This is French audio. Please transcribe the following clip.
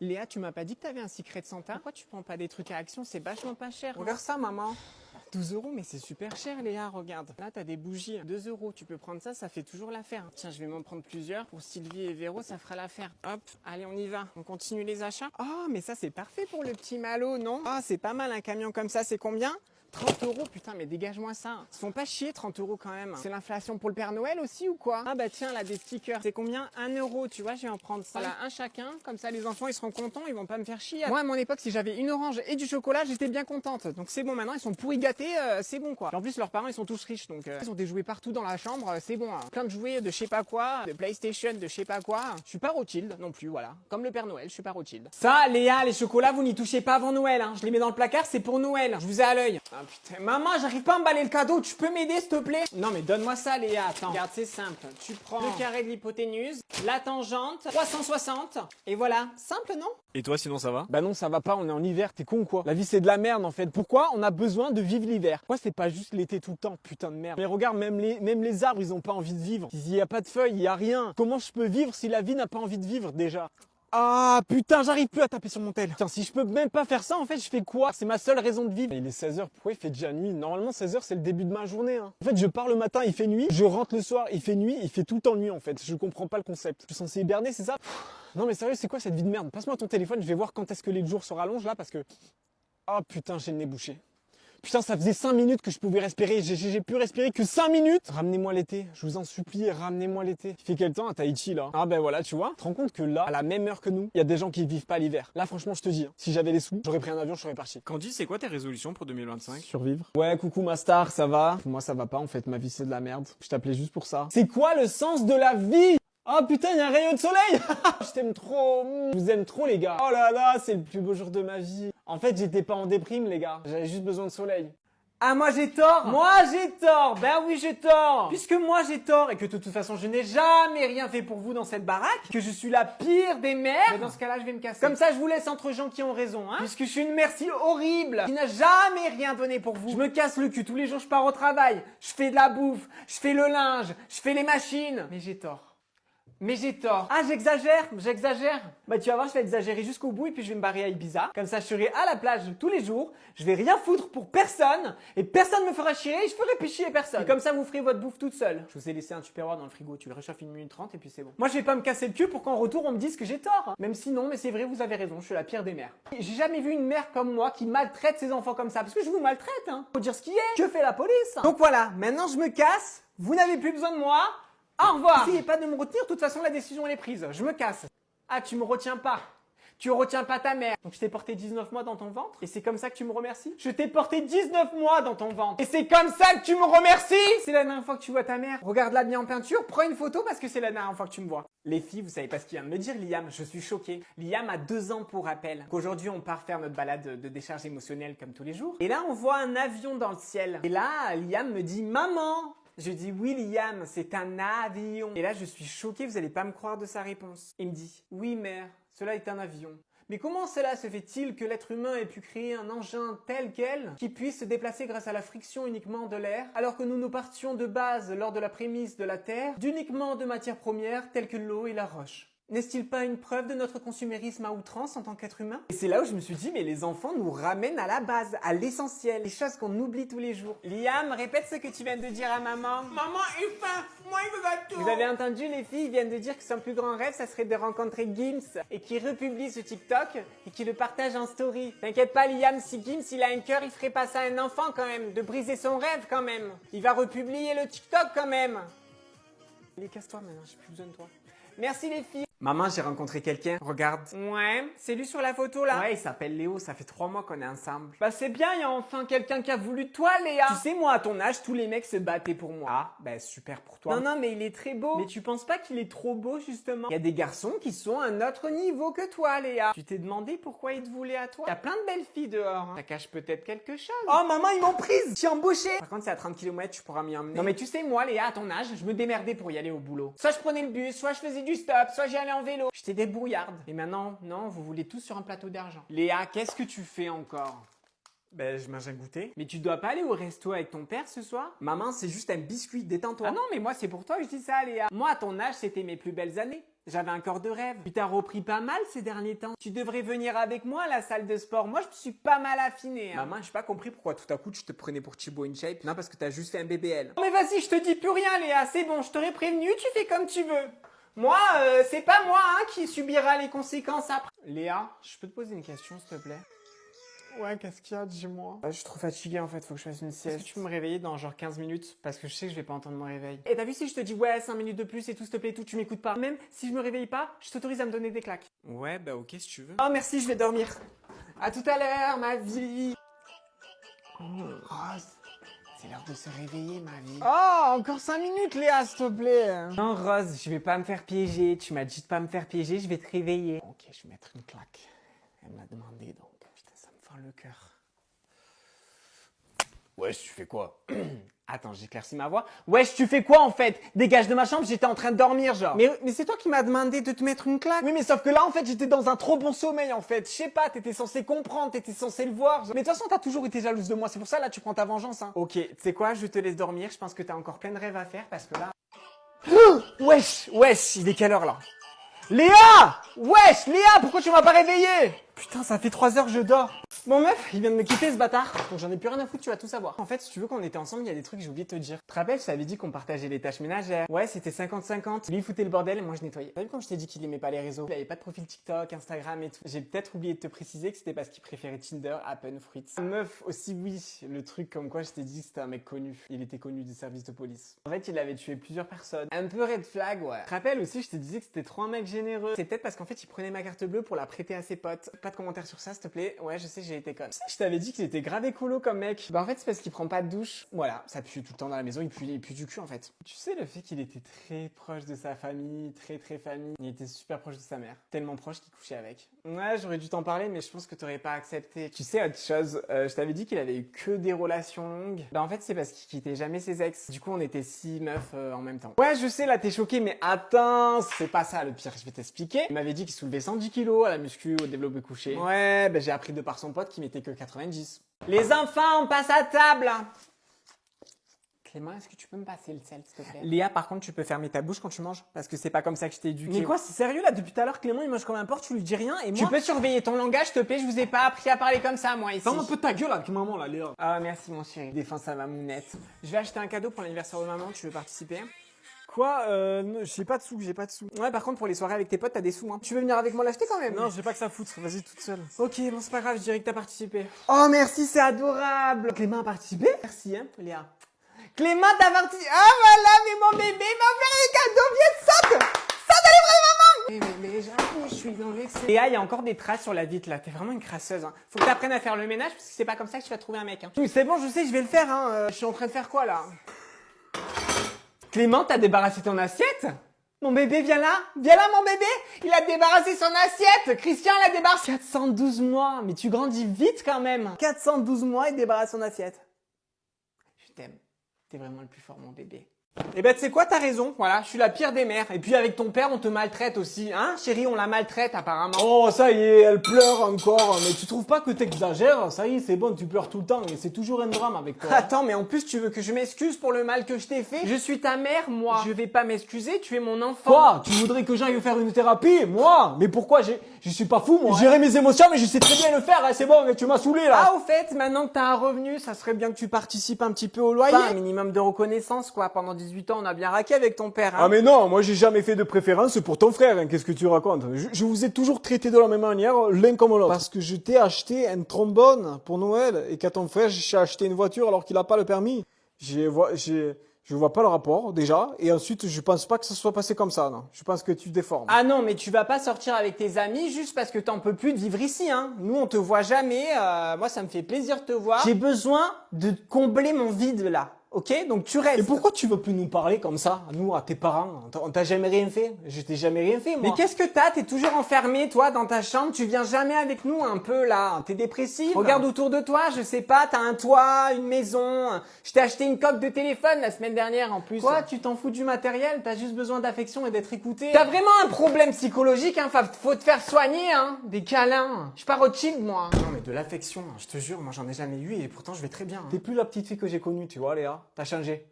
Léa, tu m'as pas dit que t'avais un Secret Santa? Pourquoi tu prends pas des trucs à Action? C'est vachement pas cher. Regarde ça, maman. 12 €, mais c'est super cher, Léa, regarde. Là, t'as des bougies. 2 €. Tu peux prendre ça, ça fait toujours l'affaire. Tiens, je vais m'en prendre plusieurs. Pour Sylvie et Véro, ça fera l'affaire. Hop, allez, on y va. On continue les achats. Oh, mais ça, c'est parfait pour le petit Malo, non? Ah, c'est pas mal, un camion comme ça, c'est combien? 30 €, putain, mais dégage-moi ça. Ils se font pas chier, 30 € quand même. C'est l'inflation pour le Père Noël aussi ou quoi? Ah bah tiens, là, des stickers. C'est combien? 1 €, tu vois, je vais en prendre ça. Voilà, un chacun. Comme ça, les enfants, ils seront contents, ils vont pas me faire chier. Moi, à mon époque, si j'avais une orange et du chocolat, j'étais bien contente. Donc c'est bon, maintenant, ils sont pourris gâtés, c'est bon, quoi. En plus, leurs parents, ils sont tous riches, donc ils ont des jouets partout dans la chambre, c'est bon. Hein. Plein de jouets de je sais pas quoi, de PlayStation, de je sais pas quoi. Je suis pas Rothschild non plus, voilà. Comme le Père Noël, je suis pas Rothschild. Ça, Léa, les chocolats, vous n'y touchez pas avant Noël, hein. Je les mets dans le placard, c'est pour Noël. Je vous ai à l'œil. Ah putain, maman, j'arrive pas à emballer le cadeau, tu peux m'aider s'il te plaît? Non mais donne-moi ça Léa, attends. Regarde, c'est simple. Tu prends le carré de l'hypoténuse, la tangente, 360, et voilà. Simple, non? Et toi, sinon ça va? Bah non, ça va pas, on est en hiver, t'es con ou quoi? La vie c'est de la merde en fait. Pourquoi on a besoin de vivre l'hiver? Pourquoi c'est pas juste l'été tout le temps, putain de merde? Mais regarde, même les arbres, ils ont pas envie de vivre. Il y a pas de feuilles, il y a rien. Comment je peux vivre si la vie n'a pas envie de vivre déjà? Ah putain, j'arrive plus à taper sur mon tel. Putain, si je peux même pas faire ça, en fait, je fais quoi? C'est ma seule raison de vivre. Il est 16 h, pourquoi il fait déjà nuit? Normalement, 16 h, c'est le début de ma journée. Hein. En fait, je pars le matin, il fait nuit. Je rentre le soir, il fait nuit. Il fait tout le temps nuit, en fait. Je comprends pas le concept. Je suis censé hiberner, c'est ça? Non, mais sérieux, c'est quoi cette vie de merde? Passe-moi ton téléphone, je vais voir quand est-ce que les jours se rallongent là, parce que... Oh putain, j'ai le nez bouché. Putain, ça faisait 5 minutes que je pouvais respirer. J'ai pu respirer que 5 minutes. Ramenez-moi l'été. Je vous en supplie, ramenez-moi l'été. Il fait quel temps à Tahiti, là? Ah ben voilà, tu vois. Tu te rends compte que là, à la même heure que nous, il y a des gens qui vivent pas l'hiver. Là, franchement, je te dis, hein, si j'avais les sous, j'aurais pris un avion, je serais parti. Candy, c'est quoi tes résolutions pour 2025? Survivre. Ouais, coucou ma star, ça va? Moi, ça va pas, en fait. Ma vie, c'est de la merde. Je t'appelais juste pour ça. C'est quoi le sens de la vie? Oh putain, il y a un rayon de soleil. Je t'aime trop. Je vous aime trop, les gars. Oh là là, c'est le plus beau jour de ma vie. En fait, j'étais pas en déprime, les gars. J'avais juste besoin de soleil. Ah, moi j'ai tort! Moi j'ai tort! Ben oui, j'ai tort! Puisque moi j'ai tort et que de toute façon je n'ai jamais rien fait pour vous dans cette baraque, que je suis la pire des mères, mais dans ce cas-là je vais me casser. Comme ça je vous laisse entre gens qui ont raison, hein? Puisque je suis une mère si horrible, qui n'a jamais rien donné pour vous. Je me casse le cul, tous les jours je pars au travail, je fais de la bouffe, je fais le linge, je fais les machines. Mais j'ai tort. Mais j'ai tort. Ah, j'exagère. Bah tu vas voir, je vais exagérer jusqu'au bout et puis je vais me barrer à Ibiza. Comme ça, je serai à la plage tous les jours. Je vais rien foutre pour personne et personne me fera chier et je ferai plus chier personne. Et comme ça, vous ferez votre bouffe toute seule. Je vous ai laissé un tupperware dans le frigo. Tu le réchauffes 1 minute 30 et puis c'est bon. Moi, je vais pas me casser le cul pour qu'en retour, on me dise que j'ai tort. Même si non, mais c'est vrai, vous avez raison. Je suis la pire des mères. J'ai jamais vu une mère comme moi qui maltraite ses enfants comme ça. Parce que je vous maltraite, hein. Faut dire ce qui est. Que fait la police? Donc voilà, maintenant je me casse. Vous n'avez plus besoin de moi. Au revoir! Essayez pas de me retenir, de toute façon la décision elle est prise. Je me casse. Ah, tu me retiens pas. Tu retiens pas ta mère. Donc je t'ai porté 19 mois dans ton ventre et c'est comme ça que tu me remercies? Je t'ai porté 19 mois dans ton ventre et c'est comme ça que tu me remercies? C'est la dernière fois que tu vois ta mère. Regarde-la bien en peinture, prends une photo parce que c'est la dernière fois que tu me vois. Les filles, vous savez pas ce qu'il vient de me dire, Liam, je suis choquée. Liam a 2 ans pour rappel. Qu'aujourd'hui on part faire notre balade de décharge émotionnelle comme tous les jours. Et là on voit un avion dans le ciel. Et là, Liam me dit « Maman !» Je dis oui Liam, c'est un avion. Et là je suis choquée, vous allez pas me croire de sa réponse. Il me dit oui mère, cela est un avion. Mais comment cela se fait-il que l'être humain ait pu créer un engin tel quel qui puisse se déplacer grâce à la friction uniquement de l'air, alors que nous partions de base lors de la prémisse de la Terre d'uniquement de matières premières telles que l'eau et la roche? N'est-ce-t-il pas une preuve de notre consumérisme à outrance en tant qu'être humain? Et c'est là où je me suis dit, mais les enfants nous ramènent à la base, à l'essentiel, les choses qu'on oublie tous les jours. Liam, répète ce que tu viens de dire à maman. Maman, enfin, moi il me va tout. Vous avez entendu, les filles, ils viennent de dire que son plus grand rêve, ça serait de rencontrer Gims et qu'il republie ce TikTok et qu'il le partage en story. T'inquiète pas, Liam, si Gims il a un cœur, il ferait pas ça à un enfant quand même, de briser son rêve quand même. Il va republier le TikTok quand même. Allez, casse-toi maintenant, j'ai plus besoin de toi. Merci les filles. Maman, j'ai rencontré quelqu'un. Regarde. Ouais, c'est lui sur la photo là. Ouais, il s'appelle Léo, ça fait 3 mois qu'on est ensemble. Bah c'est bien, il y a enfin quelqu'un qui a voulu de toi, Léa. Tu sais, moi, à ton âge, tous les mecs se battaient pour moi. Ah, bah super pour toi. Non, mais il est très beau. Mais tu penses pas qu'il est trop beau, justement? Il y a des garçons qui sont à un autre niveau que toi, Léa. Tu t'es demandé pourquoi ils te voulaient à toi? Il y a plein de belles filles dehors. Hein. Ça cache peut-être quelque chose. Oh, maman, ils m'ont prise. Je suis embauchée. Par contre, c'est à 30 km, tu pourras m'y emmener. Non, mais tu sais, moi, Léa, à ton âge, je me démerdais pour y aller au boulot. Soit je prenais le bus, soit je faisais du stop, soit j'y allais en vélo. J'étais débrouillarde. Et maintenant, non, vous voulez tous sur un plateau d'argent. Léa, qu'est-ce que tu fais encore? Ben, je mange un goûter. Mais tu dois pas aller au resto avec ton père ce soir? Maman, c'est juste un biscuit, détends-toi. Ah non, mais moi, c'est pour toi que je dis ça, Léa. Moi, à ton âge, c'était mes plus belles années. J'avais un corps de rêve. Tu t'as repris pas mal ces derniers temps. Tu devrais venir avec moi à la salle de sport. Moi, je me suis pas mal affiné. Maman, j'ai pas compris pourquoi tout à coup tu te prenais pour Thibaut InShape. Non, parce que t'as juste fait un BBL. Non, mais vas-y, je te dis plus rien, Léa. C'est bon, je t'aurais prévenu, tu fais comme tu veux. Moi, c'est pas moi qui subira les conséquences après. Léa, je peux te poser une question, s'il te plaît? Ouais, qu'est-ce qu'il y a, dis-moi? Je suis trop fatigué en fait, faut que je fasse une sieste. Est-ce que tu peux me réveiller dans genre 15 minutes? Parce que je sais que je vais pas entendre mon réveil. Et t'as vu si je te dis ouais, 5 minutes de plus et tout, s'il te plaît, tout, tu m'écoutes pas. Même si je me réveille pas, je t'autorise à me donner des claques. Ouais, bah ok si tu veux. Oh merci, je vais dormir. À tout à l'heure, ma vie. Rose, c'est l'heure de se réveiller, ma vie. Oh, encore 5 minutes, Léa, s'il te plaît. Non, Rose, je vais pas me faire piéger. Tu m'as dit de pas me faire piéger, je vais te réveiller. Ok, je vais mettre une claque. Elle m'a demandé donc. Putain, ça me fend le cœur. Wesh, tu fais quoi? Attends, j'éclaircis ma voix. Wesh, tu fais quoi en fait? Dégage de ma chambre, j'étais en train de dormir, genre. Mais c'est toi qui m'as demandé de te mettre une claque. Oui, mais sauf que là, en fait, j'étais dans un trop bon sommeil, en fait. Je sais pas, t'étais censé comprendre, t'étais censé le voir. Mais de toute façon, t'as toujours été jalouse de moi. C'est pour ça, là, tu prends ta vengeance, hein. Ok, tu sais quoi, je te laisse dormir. Je pense que t'as encore plein de rêves à faire parce que là... Wesh, il est quelle heure, là? Léa! Wesh, Léa, pourquoi tu m'as pas réveillé? Putain, ça fait 3 heures que je dors. Bon meuf, il vient de me quitter ce bâtard. Donc j'en ai plus rien à foutre, tu vas tout savoir. En fait, si tu veux qu'on était ensemble, il y a des trucs que j'ai oublié de te dire. Tu te rappelles, je t'avais dit qu'on partageait les tâches ménagères. Ouais, c'était 50-50. Lui il foutait le bordel et moi je nettoyais. T'as vu quand je t'ai dit qu'il aimait pas les réseaux? Il avait pas de profil TikTok, Instagram et tout. J'ai peut-être oublié de te préciser que c'était parce qu'il préférait Tinder, Happen, Fruits. Meuf, aussi oui, le truc comme quoi je t'ai dit que c'était un mec connu. Il était connu des services de police. En fait, il avait tué plusieurs personnes. Un peu red flag, ouais. Tu te rappelles aussi, je te disais que c'était trop un mec généreux. C'est peut-être parce qu'en fait, il prenait ma carte bleue pour la prêter à ses potes. Pas de commentaires sur ça, s'il te plaît. Ouais, je sais, j'ai été conne. Je t'avais dit qu'il était grave écolo comme mec. Bah en fait, c'est parce qu'il prend pas de douche. Voilà, ça pue tout le temps dans la maison, il pue du cul en fait. Tu sais, le fait qu'il était très proche de sa famille, très famille, il était super proche de sa mère. Tellement proche qu'il couchait avec. Ouais, j'aurais dû t'en parler, mais je pense que t'aurais pas accepté. Tu sais, autre chose, je t'avais dit qu'il avait eu que des relations longues. Bah en fait, c'est parce qu'il quittait jamais ses ex. Du coup, on était 6 meufs en même temps. Ouais, je sais, là, t'es choqué, mais attends, c'est pas ça le pire, je vais t'expliquer. Il m'avait dit qu'il soulevait 110 kilos à la muscu, au développé couché. Ouais, bah j'ai appris de par son pote qu'il mettait que 90. Les enfants, on passe à table. Clément, est-ce que tu peux me passer le sel, s'il te plaît? Léa, par contre, tu peux fermer ta bouche quand tu manges, parce que c'est pas comme ça que je t'ai éduqué. Mais quoi, c'est sérieux là? Depuis tout à l'heure, Clément, il mange comme un porc, tu lui dis rien, et moi... Tu peux surveiller ton langage, s'il te plaît, je vous ai pas appris à parler comme ça, moi, ici. Ferme un peu ta gueule avec maman là, Léa. Ah, merci, mon chéri. Défends ça, ma mounette. Je vais acheter un cadeau pour l'anniversaire de maman, tu veux participer? Quoi? J'ai pas de sous, j'ai pas de sous. Ouais, par contre, pour les soirées avec tes potes, t'as des sous, hein. Tu veux venir avec moi l'acheter quand même? Non, j'ai pas que ça à foutre, vas-y toute seule. Ok, bon, c'est pas grave, je dirais que t'as participé. Oh, merci, c'est adorable. Clément a participé? Merci, hein, Léa. Clément, t'as participé. Ah, voilà, mais mon bébé m'a fait un cadeau, viens, saute! Saute, allez, maman! Mais j'avoue, je suis dans l'excès. Léa, il y a encore des traces sur la vitre, là. T'es vraiment une crasseuse, hein. Faut que t'apprennes à faire le ménage, parce que c'est pas comme ça que tu vas trouver un mec, hein. C'est bon, je sais, je vais le faire, hein. Je suis en train de faire quoi, là? Clément, t'as débarrassé ton assiette? Mon bébé, viens là, mon bébé. Il a débarrassé son assiette. Christian l'a débarrassé. 412 mois, mais tu grandis vite quand même. 412 mois, il débarrasse son assiette. Je t'aime. T'es vraiment le plus fort, mon bébé. Eh ben, tu sais quoi, t'as raison. Voilà, je suis la pire des mères. Et puis avec ton père, on te maltraite aussi. Hein, chérie, on la maltraite apparemment. Oh, ça y est, elle pleure encore. Mais tu trouves pas que t'exagères? Ça y est, c'est bon, tu pleures tout le temps. Et c'est toujours un drame avec toi. Attends, mais en plus, tu veux que je m'excuse pour le mal que je t'ai fait? Je suis ta mère, moi. Je vais pas m'excuser, tu es mon enfant. Quoi? Tu voudrais que j'aille faire une thérapie? Moi? Mais pourquoi? Je suis pas fou, moi. Gérer mes émotions, mais je sais très bien le faire. Hein. C'est bon, tu m'as saoulé, là. Ah, au fait, maintenant que t'as un revenu, ça serait bien que tu participes un petit peu au loyer. Pas un minimum de reconnaissance, quoi. Pendant 18 ans, on a bien raqué avec ton père, hein. Ah mais non, moi j'ai jamais fait de préférence pour ton frère, hein. Qu'est-ce que tu racontes? Je vous ai toujours traité de la même manière, l'un comme l'autre. Parce que je t'ai acheté un trombone pour Noël, et qu'à ton frère j'ai acheté une voiture alors qu'il a pas le permis. Je vois pas le rapport, déjà, et ensuite je pense pas que ça soit passé comme ça, non. Je pense que tu déformes. Ah non, mais tu vas pas sortir avec tes amis juste parce que t'en peux plus de vivre ici, hein. Nous, on te voit jamais, moi ça me fait plaisir de te voir. J'ai besoin de combler mon vide, là. Ok, donc tu restes. Et pourquoi tu veux plus nous parler comme ça, à nous, à tes parents? On t'a jamais rien fait? Je t'ai jamais rien fait, moi. Mais qu'est-ce que t'as? T'es toujours enfermé, toi, dans ta chambre. Tu viens jamais avec nous, un peu, là. T'es dépressif. Regarde autour de toi, je sais pas, t'as un toit, une maison. Je t'ai acheté une coque de téléphone la semaine dernière, en plus. Quoi? Tu t'en fous du matériel? T'as juste besoin d'affection et d'être écouté. T'as vraiment un problème psychologique, hein. Faut te faire soigner, hein. Des câlins. Je suis pas Rothschild, moi. Non, mais de l'affection, je te jure, moi j'en ai jamais eu et pourtant je vais très bien. Hein. T'es plus la petite fille que j'ai connue, tu vois, Léa. T'as changé.